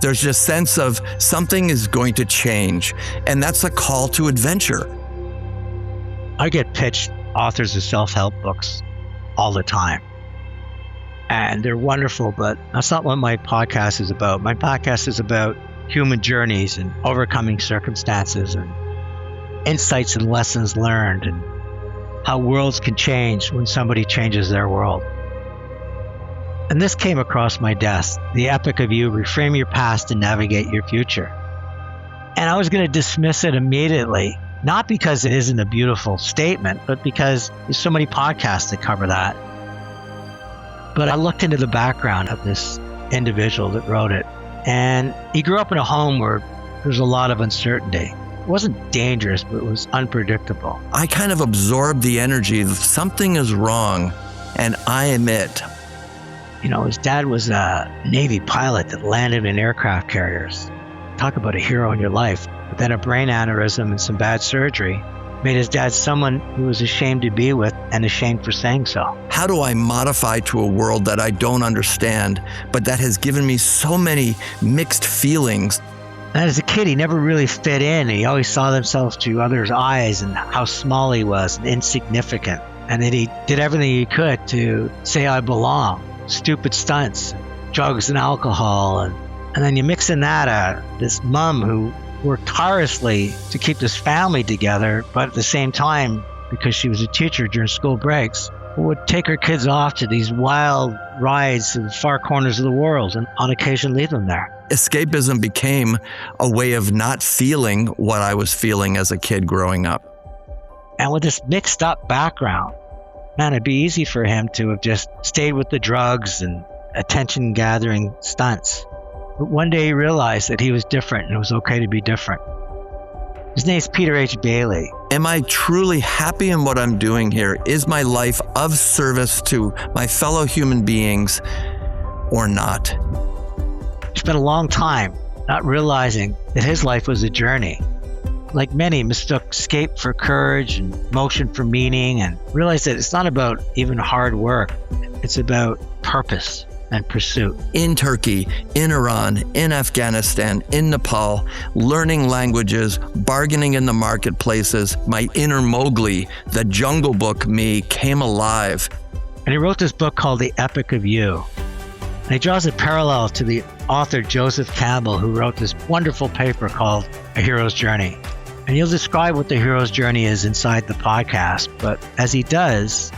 There's just sense of something is going to change. And that's a call to adventure. I get pitched authors of self-help books all the time. And they're wonderful, but that's not what my podcast is about. My podcast is about human journeys and overcoming circumstances and insights and lessons learned and how worlds can change when somebody changes their world. And this came across my desk, The Epic of You, Reframe Your Past and Navigate Your Future. And I was going to dismiss it immediately, not because it isn't a beautiful statement, but because there's so many podcasts that cover that. But I looked into the background of this individual that wrote it, and he grew up in a home where there's a lot of uncertainty. It wasn't dangerous, but it was unpredictable. I kind of absorbed the energy of something is wrong, and I am it. You know, his dad was a Navy pilot that landed in aircraft carriers. Talk about a hero in your life. But then a brain aneurysm and some bad surgery made his dad someone who was ashamed to be with and ashamed for saying so. How do I modify to a world that I don't understand, but that has given me so many mixed feelings? And as a kid, he never really fit in. He always saw himself through others' eyes and how small he was and insignificant. And then he did everything he could to say, I belong. Stupid stunts, drugs and alcohol. And then you mix in that this mom who worked tirelessly to keep this family together, but at the same time, because she was a teacher during school breaks, would take her kids off to these wild rides to the far corners of the world and on occasion leave them there. Escapism became a way of not feeling what I was feeling as a kid growing up. And with this mixed up background, man, it'd be easy for him to have just stayed with the drugs and attention gathering stunts. But one day he realized that he was different and it was okay to be different. His name's Peter H. Bailey. Am I truly happy in what I'm doing here? Is my life of service to my fellow human beings or not? He spent a long time not realizing that his life was a journey. Like many, mistook escape for courage and motion for meaning, and realized that it's not about even hard work. It's about purpose and pursuit. In Turkey, in Iran, in Afghanistan, in Nepal, learning languages, bargaining in the marketplaces, my inner Mowgli, the Jungle Book me came alive. And he wrote this book called The Epic of You. And he draws a parallel to the author Joseph Campbell, who wrote this wonderful paper called A Hero's Journey. And he'll describe what the hero's journey is inside the podcast. But as he does,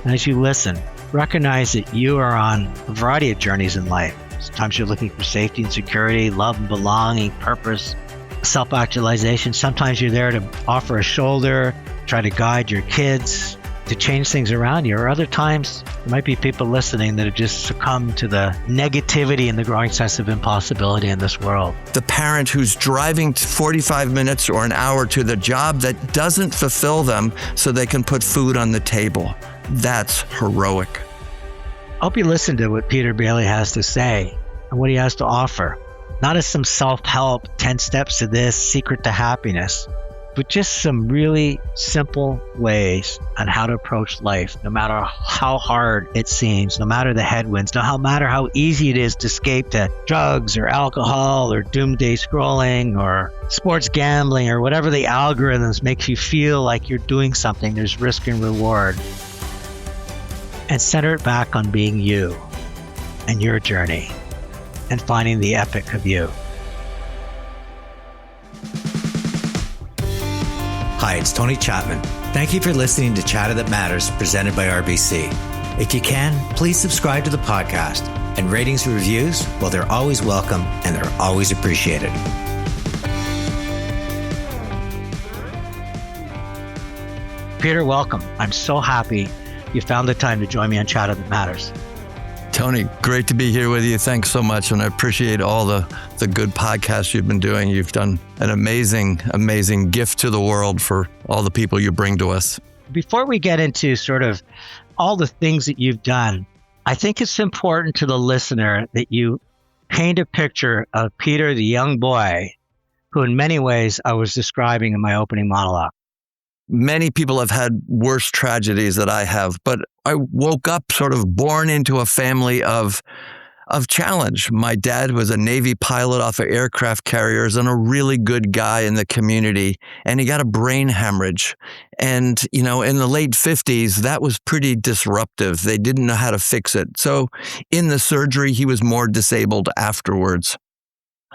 and as you listen, recognize that you are on a variety of journeys in life. Sometimes you're looking for safety and security, love and belonging, purpose, self-actualization. Sometimes you're there to offer a shoulder, try to guide your kids, to change things around you. Or other times, there might be people listening that have just succumbed to the negativity and the growing sense of impossibility in this world. The parent who's driving 45 minutes or an hour to the job that doesn't fulfill them so they can put food on the table. That's heroic. I hope you listen to what Peter Bailey has to say and what he has to offer. Not as some self-help, 10 steps to this, secret to happiness, but just some really simple ways on how to approach life, no matter how hard it seems, no matter the headwinds, no matter how easy it is to escape to drugs or alcohol or doomsday scrolling or sports gambling or whatever the algorithms makes you feel like you're doing something. There's risk and reward. And center it back on being you and your journey and finding the epic of you. Hi, it's Tony Chapman. Thank you for listening to Chatter That Matters, presented by RBC. If you can, please subscribe to the podcast. And ratings and reviews, well, they're always welcome and they're always appreciated. Peter, welcome. I'm so happy you found the time to join me on Chatter That Matters. Tony, great to be here with you. Thanks so much. And I appreciate all the good podcasts you've been doing. You've done an amazing, amazing gift to the world for all the people you bring to us. Before we get into sort of all the things that you've done, I think it's important to the listener that you paint a picture of Peter, the young boy, who in many ways I was describing in my opening monologue. Many people have had worse tragedies than I have, but I woke up sort of born into a family of of challenge. My dad was a Navy pilot off of aircraft carriers and a really good guy in the community, and he got a brain hemorrhage. And, in the late 50s, that was pretty disruptive. They didn't know how to fix it. So in the surgery, he was more disabled afterwards.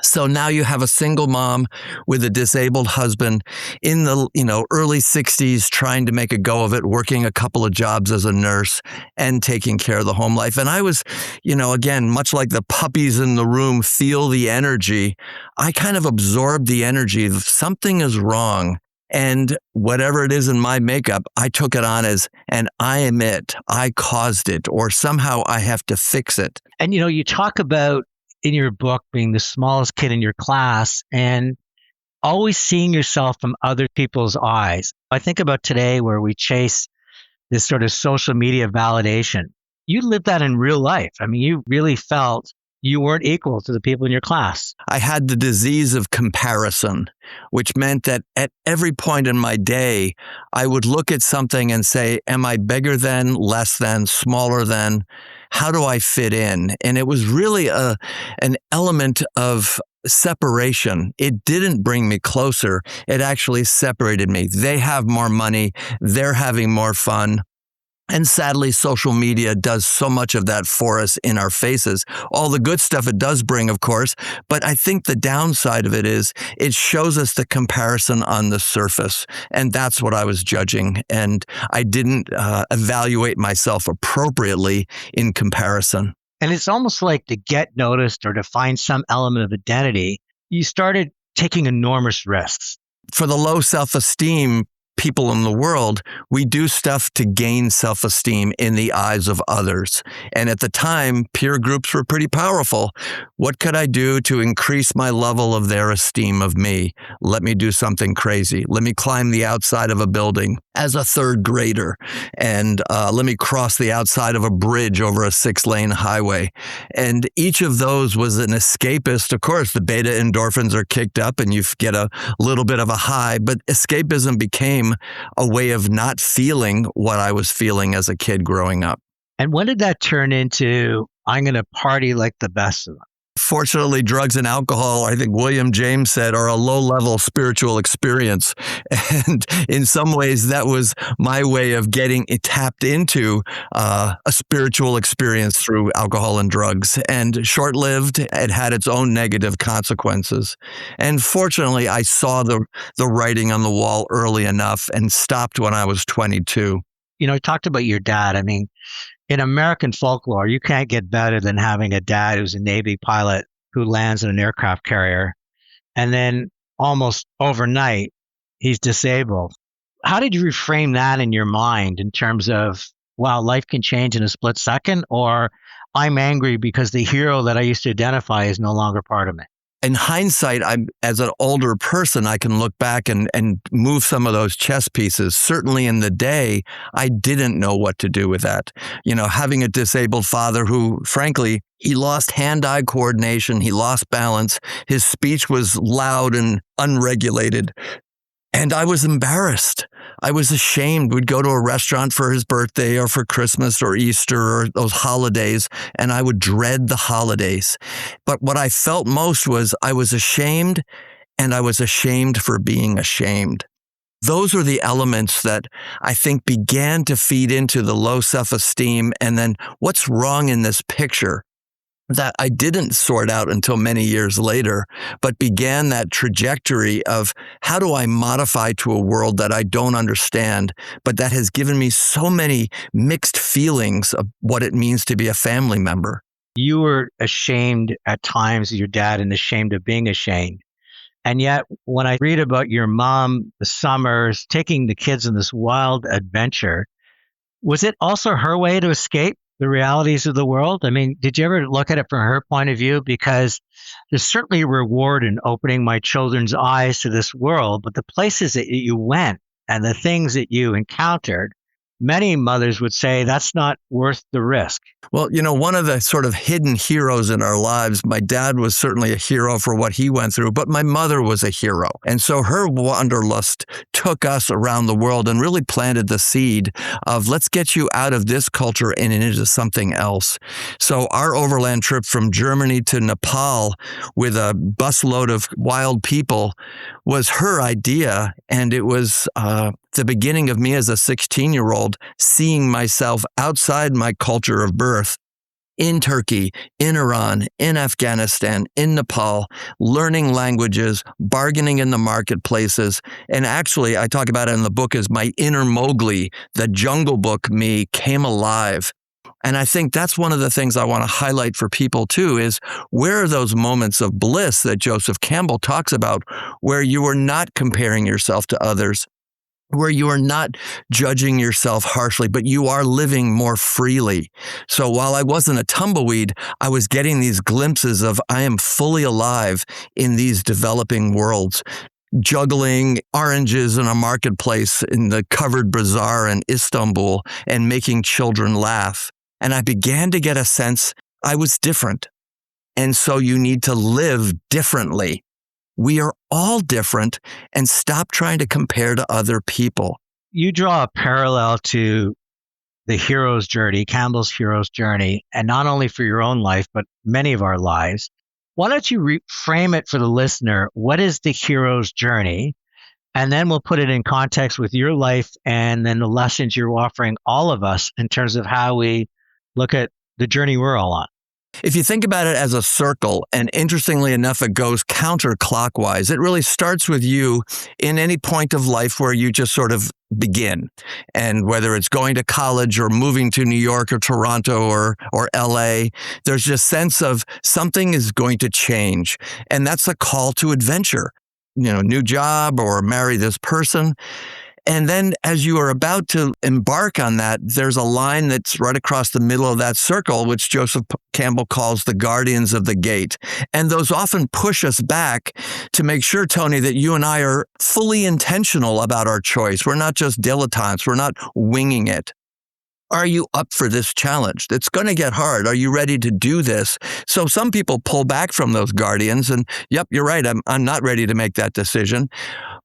So now you have a single mom with a disabled husband in the, early 60s, trying to make a go of it, working a couple of jobs as a nurse and taking care of the home life. And I was, again, much like the puppies in the room feel the energy, I kind of absorbed the energy of something is wrong. And whatever it is in my makeup, I took it on as, and I am it, I caused it, or somehow I have to fix it. And, you talk about in your book being the smallest kid in your class and always seeing yourself from other people's eyes. I think about today where we chase this sort of social media validation. You lived that in real life. I mean, you really felt you weren't equal to the people in your class. I had the disease of comparison, which meant that at every point in my day, I would look at something and say, am I bigger than, less than, smaller than? How do I fit in? And it was really an element of separation. It didn't bring me closer. It actually separated me. They have more money. They're having more fun. And sadly, social media does so much of that for us in our faces. All the good stuff it does bring, of course, but I think the downside of it is it shows us the comparison on the surface. And that's what I was judging. And I didn't evaluate myself appropriately in comparison. And it's almost like to get noticed or to find some element of identity, you started taking enormous risks. For the low self-esteem people in the world, we do stuff to gain self-esteem in the eyes of others. And at the time, peer groups were pretty powerful. What could I do to increase my level of their esteem of me? Let me do something crazy. Let me climb the outside of a building as a third grader. And let me cross the outside of a bridge over a 6-lane highway. And each of those was an escapist. Of course, the beta endorphins are kicked up and you get a little bit of a high, but escapism became a way of not feeling what I was feeling as a kid growing up. And when did that turn into, I'm going to party like the best of them? Fortunately, drugs and alcohol, I think William James said, are a low-level spiritual experience. And in some ways, that was my way of getting tapped into a spiritual experience through alcohol and drugs. And short-lived, it had its own negative consequences. And fortunately, I saw the writing on the wall early enough and stopped when I was 22. I talked about your dad. I mean, in American folklore, you can't get better than having a dad who's a Navy pilot who lands in an aircraft carrier. And then almost overnight, he's disabled. How did you reframe that in your mind in terms of, wow, life can change in a split second, or I'm angry because the hero that I used to identify is no longer part of me? In hindsight, as an older person, I can look back and move some of those chess pieces. Certainly in the day, I didn't know what to do with that. Having a disabled father who, frankly, he lost hand-eye coordination, he lost balance, his speech was loud and unregulated. And I was embarrassed. I was ashamed. We'd go to a restaurant for his birthday or for Christmas or Easter or those holidays, and I would dread the holidays. But what I felt most was I was ashamed, and I was ashamed for being ashamed. Those are the elements that I think began to feed into the low self-esteem, and then what's wrong in this picture that I didn't sort out until many years later, but began that trajectory of how do I modify to a world that I don't understand, but that has given me so many mixed feelings of what it means to be a family member. You were ashamed at times of your dad and ashamed of being ashamed. And yet, when I read about your mom, the summers, taking the kids on this wild adventure, was it also her way to escape the realities of the world? I mean, did you ever look at it from her point of view? Because there's certainly a reward in opening my children's eyes to this world, but the places that you went and the things that you encountered many mothers would say that's not worth the risk. Well, one of the sort of hidden heroes in our lives, my dad was certainly a hero for what he went through, but my mother was a hero. And so her wanderlust took us around the world and really planted the seed of let's get you out of this culture and into something else. So our overland trip from Germany to Nepal with a busload of wild people was her idea. And it was the beginning of me as a 16-year-old seeing myself outside my culture of birth in Turkey, in Iran, in Afghanistan, in Nepal, learning languages, bargaining in the marketplaces. And actually, I talk about it in the book as my inner Mowgli, the Jungle Book me came alive. And I think that's one of the things I want to highlight for people too, is where are those moments of bliss that Joseph Campbell talks about, where you are not comparing yourself to others, where you are not judging yourself harshly, but you are living more freely. So while I wasn't a tumbleweed, I was getting these glimpses of I am fully alive in these developing worlds, juggling oranges in a marketplace in the covered bazaar in Istanbul and making children laugh. And I began to get a sense I was different. And so you need to live differently. We are all different, and stop trying to compare to other people. You draw a parallel to the hero's journey, Campbell's hero's journey, and not only for your own life, but many of our lives. Why don't you reframe it for the listener? What is the hero's journey? And then we'll put it in context with your life and then the lessons you're offering all of us in terms of how we look at the journey we're all on. If you think about it as a circle, and interestingly enough, it goes counterclockwise. It really starts with you in any point of life where you just sort of begin. And whether it's going to college or moving to New York or Toronto or LA, there's just sense of something is going to change. And that's a call to adventure, new job or marry this person. And then as you are about to embark on that, there's a line that's right across the middle of that circle, which Joseph Campbell calls the guardians of the gate. And those often push us back to make sure, Tony, that you and I are fully intentional about our choice. We're not just dilettantes. We're not winging it. Are you up for this challenge? It's going to get hard. Are you ready to do this? So some people pull back from those guardians and, yep, you're right. I'm not ready to make that decision.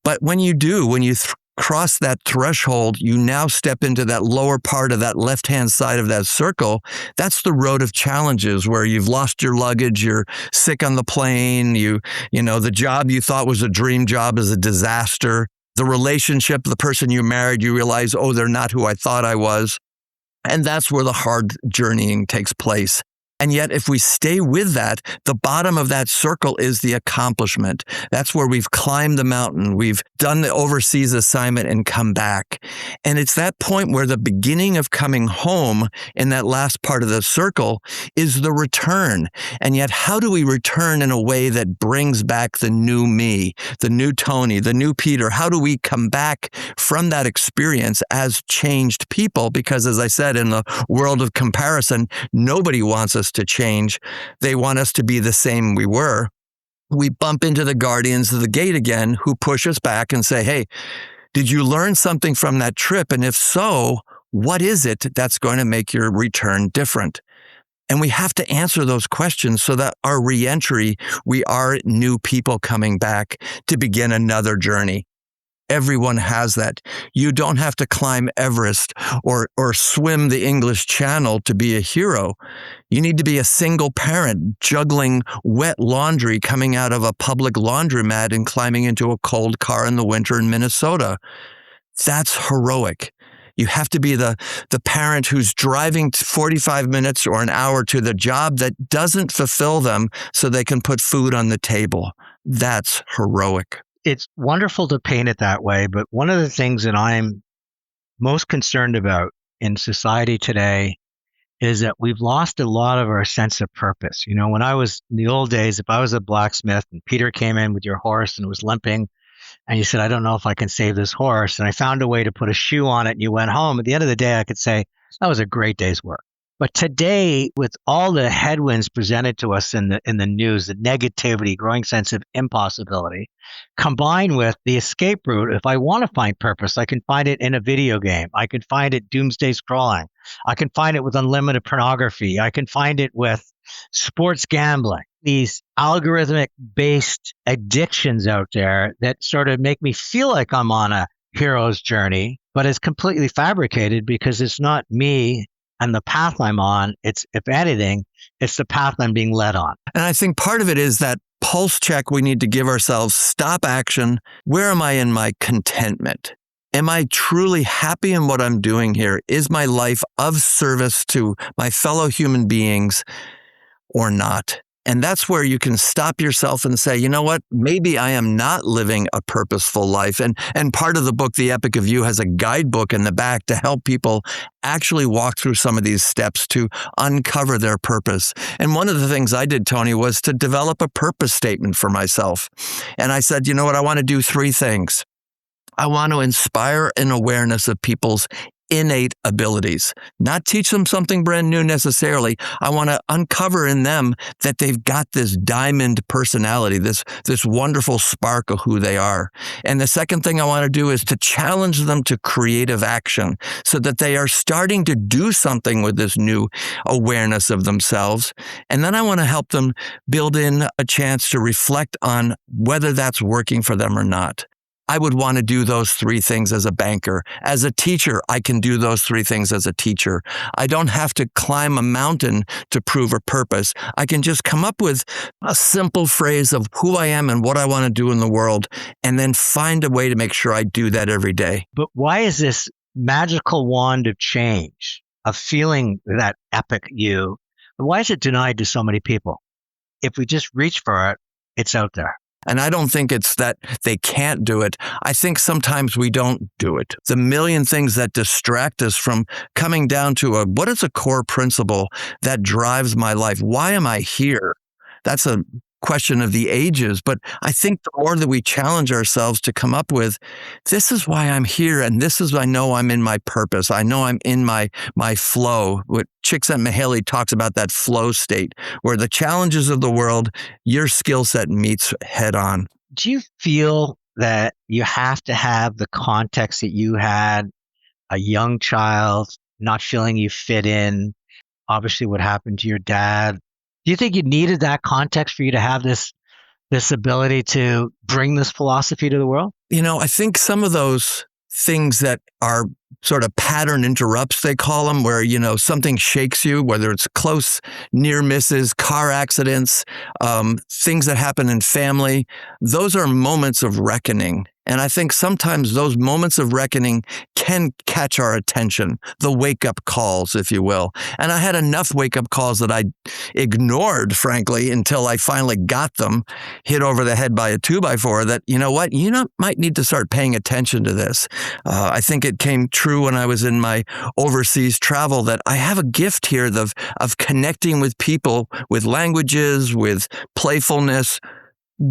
But when you do, when you cross that threshold, you now step into that lower part of that left-hand side of that circle. That's the road of challenges where you've lost your luggage, you're sick on the plane, the job you thought was a dream job is a disaster. The relationship, the person you married, you realize, oh, they're not who I thought I was. And that's where the hard journeying takes place. And yet, if we stay with that, the bottom of that circle is the accomplishment. That's where we've climbed the mountain. We've done the overseas assignment and come back. And it's that point where the beginning of coming home in that last part of the circle is the return. And yet, how do we return in a way that brings back the new me, the new Tony, the new Peter? How do we come back from that experience as changed people? Because as I said, in the world of comparison, nobody wants us to change. They want us to be the same we were. We bump into the guardians of the gate again, who push us back and say, hey, did you learn something from that trip? And if so, what is it that's going to make your return different? And we have to answer those questions so that our reentry, we are new people coming back to begin another journey. Everyone has that. You don't have to climb Everest or swim the English Channel to be a hero. You need to be a single parent juggling wet laundry coming out of a public laundromat and climbing into a cold car in the winter in Minnesota. That's heroic. You have to be the parent who's driving 45 minutes or an hour to the job that doesn't fulfill them so they can put food on the table. That's heroic. It's wonderful to paint it that way, but one of the things that I'm most concerned about in society today is that we've lost a lot of our sense of purpose. When I was in the old days, if I was a blacksmith and Peter came in with your horse and it was limping, and you said, I don't know if I can save this horse, and I found a way to put a shoe on it and you went home, at the end of the day, I could say, that was a great day's work. But today, with all the headwinds presented to us in the news, the negativity, growing sense of impossibility, combined with the escape route, if I want to find purpose, I can find it in a video game. I can find it doomsday scrolling. I can find it with unlimited pornography. I can find it with sports gambling. These algorithmic-based addictions out there that sort of make me feel like I'm on a hero's journey, but it's completely fabricated because it's not me and the path I'm on. It's, if anything, it's the path I'm being led on. And I think part of it is that pulse check we need to give ourselves. Stop action. Where am I in my contentment? Am I truly happy in what I'm doing here? Is my life of service to my fellow human beings or not? And that's where you can stop yourself and say, you know what, maybe I am not living a purposeful life. And part of the book, The Epic of You, has a guidebook in the back to help people actually walk through some of these steps to uncover their purpose. And one of the things I did, Tony, was to develop a purpose statement for myself. And I said, you know what, I want to do 3 things. I want to inspire an awareness of people's innate abilities, not teach them something brand new necessarily. I want to uncover in them that they've got this diamond personality, this wonderful spark of who they are. And the second thing I want to do is to challenge them to creative action so that they are starting to do something with this new awareness of themselves. And then I want to help them build in a chance to reflect on whether that's working for them or not. I would want to do those 3 things as a banker. As a teacher, I can do those 3 things as a teacher. I don't have to climb a mountain to prove a purpose. I can just come up with a simple phrase of who I am and what I want to do in the world, and then find a way to make sure I do that every day. But why is this magical wand of change, of feeling that epic you, why is it denied to so many people? If we just reach for it, it's out there. And I don't think it's that they can't do it. I think sometimes we don't do it. The million things that distract us from coming down to what is a core principle that drives my life? Why am I here? That's a question of the ages. But I think the more that we challenge ourselves to come up with, this is why I'm here, and this is, I know I'm in my purpose. I know I'm in my flow. What Csikszentmihalyi talks about, that flow state, where the challenges of the world, your skill set meets head on. Do you feel that you have to have the context that you had, a young child, not feeling you fit in, obviously what happened to your dad? Do you think you needed that context for you to have this ability to bring this philosophy to the world? You know, I think some of those things that are sort of pattern interrupts, they call them, where, you know, something shakes you, whether it's close near misses, car accidents, things that happen in family, those are moments of reckoning. And I think sometimes those moments of reckoning can catch our attention, the wake-up calls, if you will. And I had enough wake-up calls that I ignored, frankly, until I finally got them, hit over the head by a 2x4, that, you know what, might need to start paying attention to this. I think it came true when I was in my overseas travel that I have a gift here of connecting with people, with languages, with playfulness.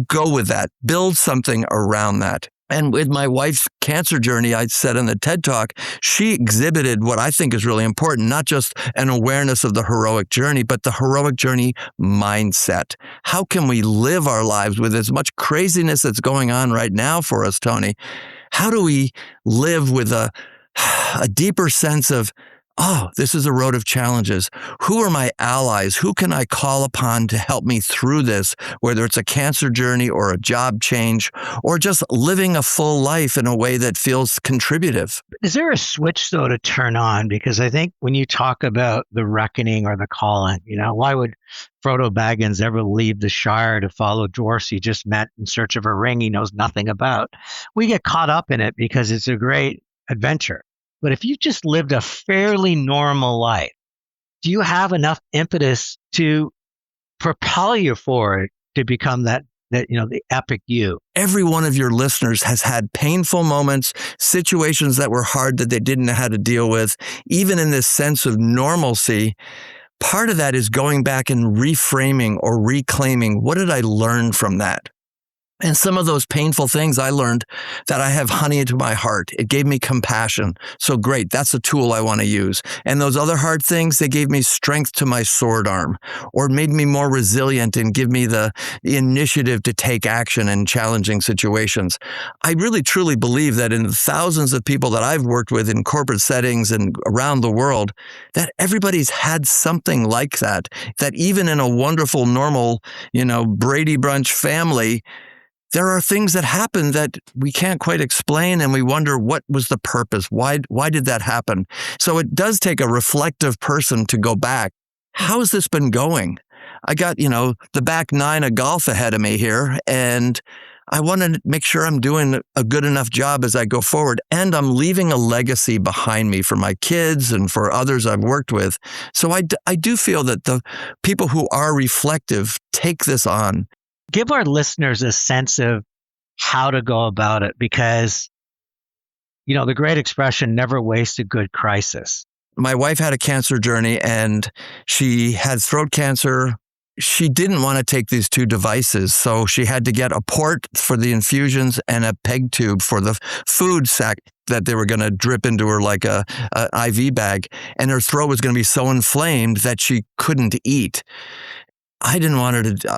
Go with that. Build something around that. And with my wife's cancer journey, I said in the TED Talk, she exhibited what I think is really important, not just an awareness of the heroic journey, but the heroic journey mindset. How can we live our lives with as much craziness that's going on right now for us, Tony? How do we live with a deeper sense of, oh, this is a road of challenges. Who are my allies? Who can I call upon to help me through this, whether it's a cancer journey or a job change or just living a full life in a way that feels contributive? Is there a switch, though, to turn on? Because I think when you talk about the reckoning or the calling, why would Frodo Baggins ever leave the Shire to follow dwarfs he just met in search of a ring he knows nothing about? We get caught up in it because it's a great adventure. But if you just lived a fairly normal life, do you have enough impetus to propel you forward to become that the epic you? Every one of your listeners has had painful moments, situations that were hard that they didn't know how to deal with. Even in this sense of normalcy, part of that is going back and reframing or reclaiming, what did I learn from that? And some of those painful things I learned that I have honey to my heart. It gave me compassion. So great, that's a tool I want to use. And those other hard things, they gave me strength to my sword arm, or made me more resilient and give me the initiative to take action in challenging situations. I really truly believe that in the thousands of people that I've worked with in corporate settings and around the world, that everybody's had something like that, that even in a wonderful, normal, Brady Bunch family, there are things that happen that we can't quite explain, and we wonder, what was the purpose? Why did that happen? So it does take a reflective person to go back. How has this been going? I got, the back nine of golf ahead of me here, and I want to make sure I'm doing a good enough job as I go forward, and I'm leaving a legacy behind me for my kids and for others I've worked with. So I do feel that the people who are reflective take this on. Give our listeners a sense of how to go about it, because, the great expression, never waste a good crisis. My wife had a cancer journey, and she had throat cancer. She didn't want to take these two devices, so she had to get a port for the infusions and a peg tube for the food sack that they were going to drip into her like a IV bag, and her throat was going to be so inflamed that she couldn't eat. I didn't want her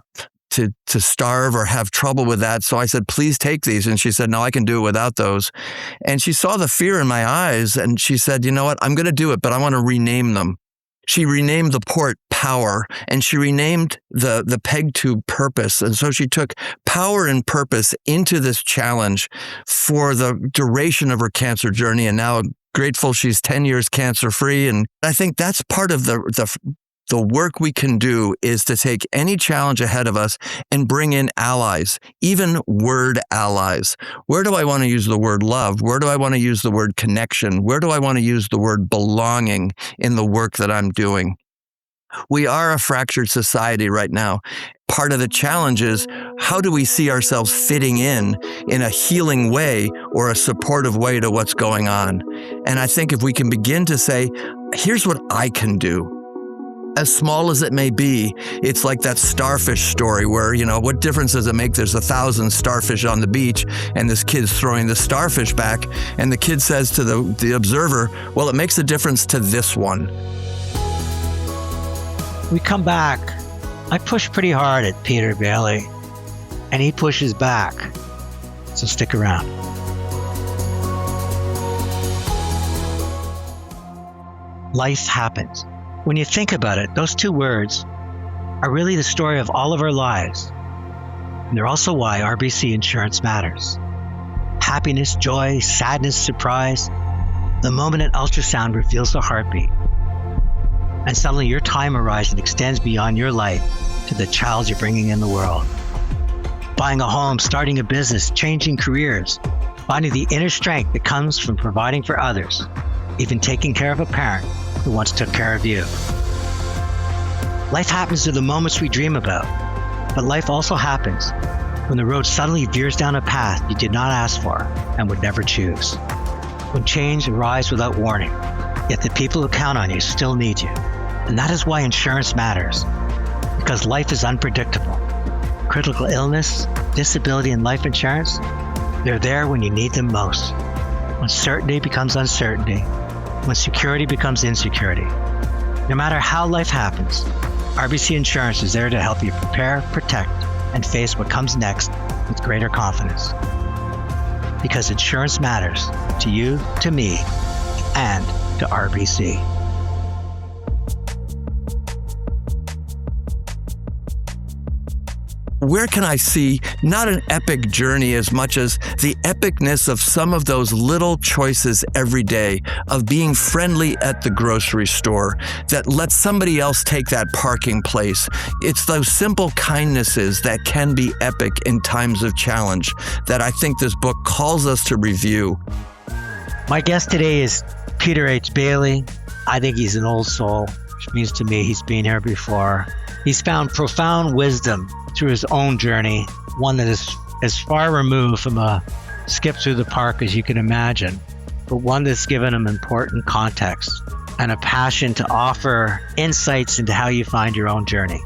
to starve or have trouble with that. So I said, please take these. And she said, no, I can do it without those. And she saw the fear in my eyes, and she said, you know what, I'm going to do it, but I want to rename them. She renamed the port Power, and she renamed the peg tube Purpose. And so she took power and purpose into this challenge for the duration of her cancer journey. And now grateful she's 10 years cancer-free. And I think that's part of the work we can do, is to take any challenge ahead of us and bring in allies, even word allies. Where do I want to use the word love? Where do I want to use the word connection? Where do I want to use the word belonging in the work that I'm doing? We are a fractured society right now. Part of the challenge is, how do we see ourselves fitting in a healing way or a supportive way to what's going on? And I think if we can begin to say, here's what I can do, as small as it may be. It's like that starfish story where, what difference does it make? There's 1,000 starfish on the beach, and this kid's throwing the starfish back, and the kid says to the observer, well, it makes a difference to this one. We come back. I push pretty hard at Peter Bailey, and he pushes back. So stick around. Life happens. When you think about it, those two words are really the story of all of our lives. And they're also why RBC insurance matters. Happiness, joy, sadness, surprise. The moment an ultrasound reveals the heartbeat, and suddenly your time horizon extends beyond your life to the child you're bringing in the world. Buying a home, starting a business, changing careers, finding the inner strength that comes from providing for others, even taking care of a parent who once took care of you. Life happens to the moments we dream about, but life also happens when the road suddenly veers down a path you did not ask for and would never choose. When change arrives without warning, yet the people who count on you still need you. And that is why insurance matters, because life is unpredictable. Critical illness, disability, and life insurance, they're there when you need them most. When certainty becomes uncertainty, when security becomes insecurity. No matter how life happens, RBC Insurance is there to help you prepare, protect, and face what comes next with greater confidence. Because insurance matters to you, to me, and to RBC. Where can I see not an epic journey as much as the epicness of some of those little choices every day of being friendly at the grocery store that lets somebody else take that parking place? It's those simple kindnesses that can be epic in times of challenge that I think this book calls us to review. My guest today is Peter H. Bailey. I think he's an old soul, which means to me he's been here before. He's found profound wisdom through his own journey, one that is as far removed from a skip through the park as you can imagine, but one that's given him important context and a passion to offer insights into how you find your own journey.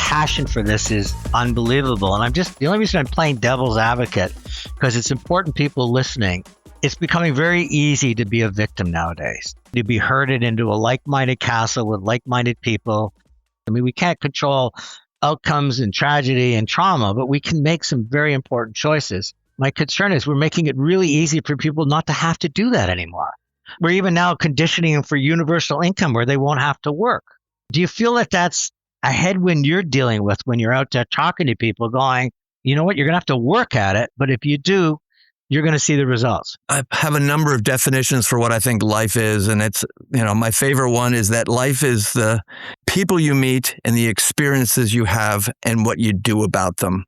passion for this is unbelievable. And the only reason I'm playing devil's advocate, because it's important people listening. It's becoming very easy to be a victim nowadays, to be herded into a like-minded castle with like-minded people. I mean, we can't control outcomes and tragedy and trauma, but we can make some very important choices. My concern is we're making it really easy for people not to have to do that anymore. We're even now conditioning them for universal income where they won't have to work. Do you feel that that's a headwind you're dealing with when you're out there talking to people going, you know what, you're going to have to work at it, but if you do, you're going to see the results? I have a number of definitions for what I think life is. And it's, my favorite one is that life is the people you meet and the experiences you have and what you do about them.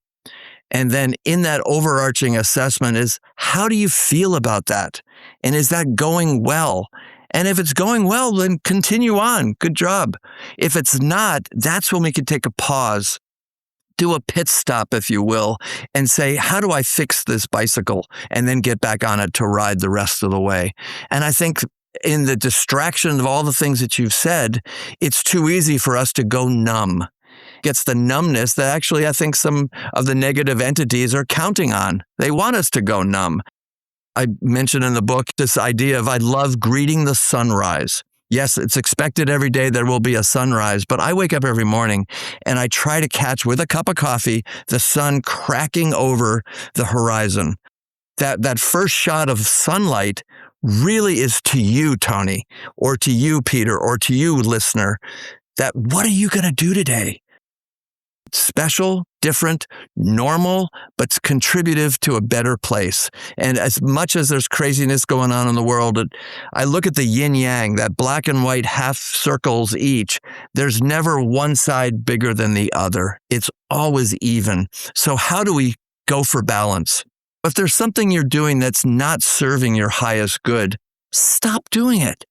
And then in that overarching assessment is, how do you feel about that? And is that going well? And if it's going well, then continue on. Good job. If it's not, that's when we can take a pause, do a pit stop, if you will, and say, how do I fix this bicycle? And then get back on it to ride the rest of the way. And I think in the distraction of all the things that you've said, it's too easy for us to go numb. Gets the numbness that actually I think some of the negative entities are counting on. They want us to go numb. I mentioned in the book this idea of I love greeting the sunrise. Yes, it's expected every day there will be a sunrise, but I wake up every morning and I try to catch with a cup of coffee the sun cracking over the horizon. That first shot of sunlight really is to you, Tony, or to you, Peter, or to you, listener, that what are you going to do today? Special, different, normal, but contributive to a better place. And as much as there's craziness going on in the world, I look at the yin yang, that black and white half circles each. There's never one side bigger than the other. It's always even. So how do we go for balance? If there's something you're doing that's not serving your highest good, stop doing it.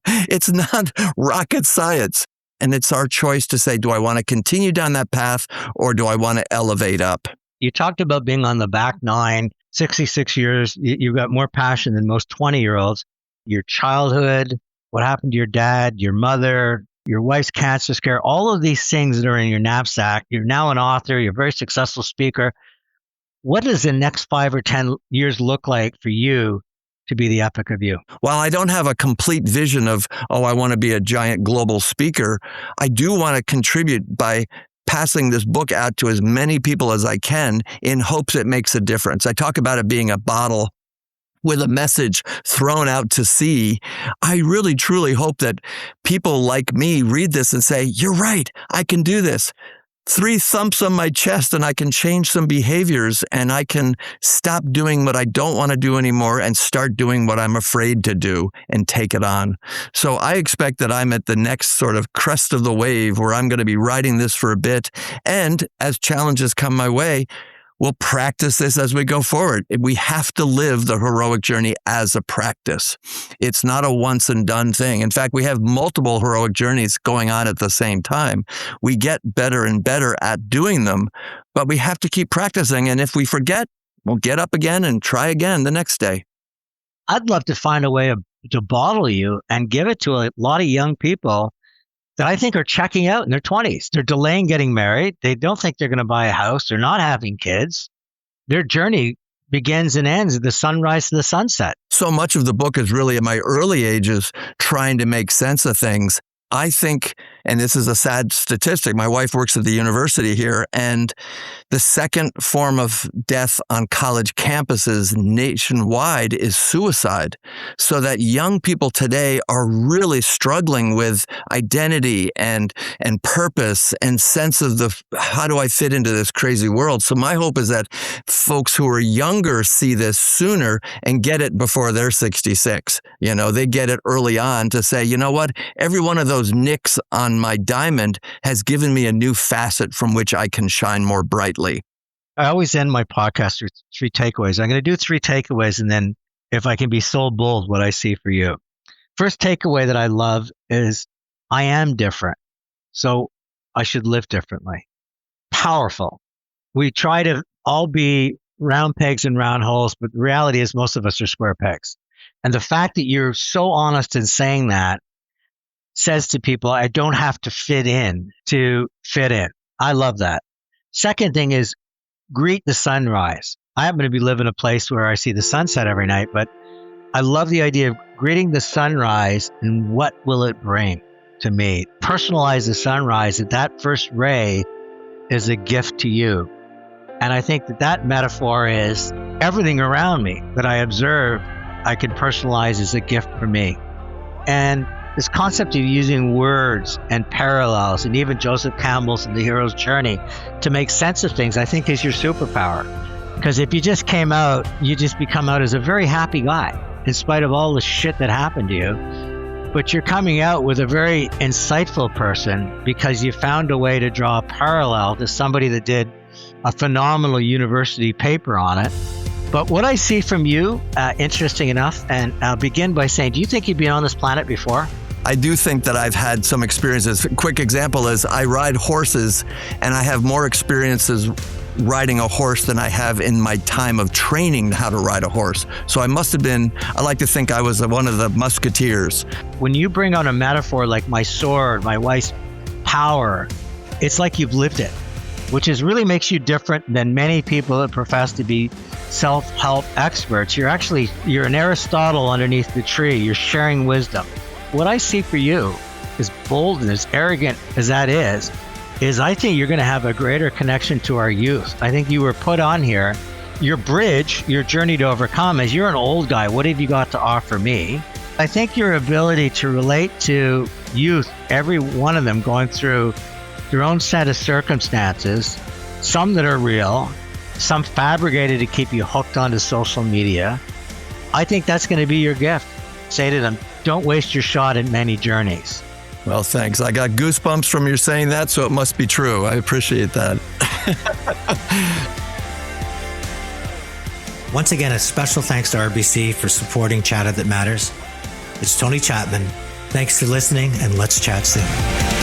It's not rocket science. And it's our choice to say, do I want to continue down that path or do I want to elevate up? You talked about being on the back nine, 66 years. You've got more passion than most 20-year-olds. Your childhood, what happened to your dad, your mother, your wife's cancer scare, all of these things that are in your knapsack. You're now an author. You're a very successful speaker. What does the next 5 or 10 years look like for you to be the epic of you? While I don't have a complete vision of, I want to be a giant global speaker, I do want to contribute by passing this book out to as many people as I can in hopes it makes a difference. I talk about it being a bottle with a message thrown out to sea. I really, truly hope that people like me read this and say, you're right, I can do this. 3 thumps on my chest and I can change some behaviors and I can stop doing what I don't want to do anymore and start doing what I'm afraid to do and take it on. So I expect that I'm at the next sort of crest of the wave where I'm going to be riding this for a bit. And as challenges come my way, we'll practice this as we go forward. We have to live the heroic journey as a practice. It's not a once and done thing. In fact, we have multiple heroic journeys going on at the same time. We get better and better at doing them, but we have to keep practicing. And if we forget, we'll get up again and try again the next day. I'd love to find a way to bottle you and give it to a lot of young people that I think are checking out in their 20s. They're delaying getting married. They don't think they're going to buy a house. They're not having kids. Their journey begins and ends at the sunrise to the sunset. So much of the book is really in my early ages trying to make sense of things. I think, and this is a sad statistic, my wife works at the university here, and the second form of death on college campuses nationwide is suicide. So that young people today are really struggling with identity and purpose and sense of how do I fit into this crazy world? So my hope is that folks who are younger see this sooner and get it before they're 66. They get it early on to say, you know what, every one of those nicks on my diamond has given me a new facet from which I can shine more brightly. I always end my podcast with 3 takeaways. I'm going to do 3 takeaways, and then if I can be so bold, what I see for you. First takeaway that I love is I am different, so I should live differently. Powerful. We try to all be round pegs in round holes, but the reality is most of us are square pegs. And the fact that you're so honest in saying that says to people, I don't have to fit in to fit in. I love that. Second thing is greet the sunrise. I happen to be living in a place where I see the sunset every night, but I love the idea of greeting the sunrise and what will it bring to me. Personalize the sunrise, that first ray is a gift to you. And I think that metaphor is everything around me that I observe, I can personalize as a gift for me. And this concept of using words and parallels, and even Joseph Campbell's The Hero's Journey, to make sense of things, I think is your superpower. Because if you just came out, you just become out as a very happy guy, in spite of all the shit that happened to you. But you're coming out with a very insightful person because you found a way to draw a parallel to somebody that did a phenomenal university paper on it. But what I see from you, interesting enough, and I'll begin by saying, do you think you've been on this planet before? I do think that I've had some experiences. A quick example is I ride horses, and I have more experiences riding a horse than I have in my time of training how to ride a horse. So I must have been, I like to think I was one of the musketeers. When you bring on a metaphor like my sword, my wife's power, it's like you've lived it, which really makes you different than many people that profess to be self-help experts. You're an Aristotle underneath the tree. You're sharing wisdom. What I see for you, as bold and as arrogant as that is I think you're going to have a greater connection to our youth. I think you were put on here. Your bridge, your journey to overcome is you're an old guy. What have you got to offer me? I think your ability to relate to youth, every one of them going through their own set of circumstances, some that are real, some fabricated to keep you hooked onto social media. I think that's going to be your gift. Say to them, don't waste your shot at many journeys. Well, thanks. I got goosebumps from you saying that, so it must be true. I appreciate that. Once again, a special thanks to RBC for supporting Chatter That Matters. It's Tony Chapman. Thanks for listening, and let's chat soon.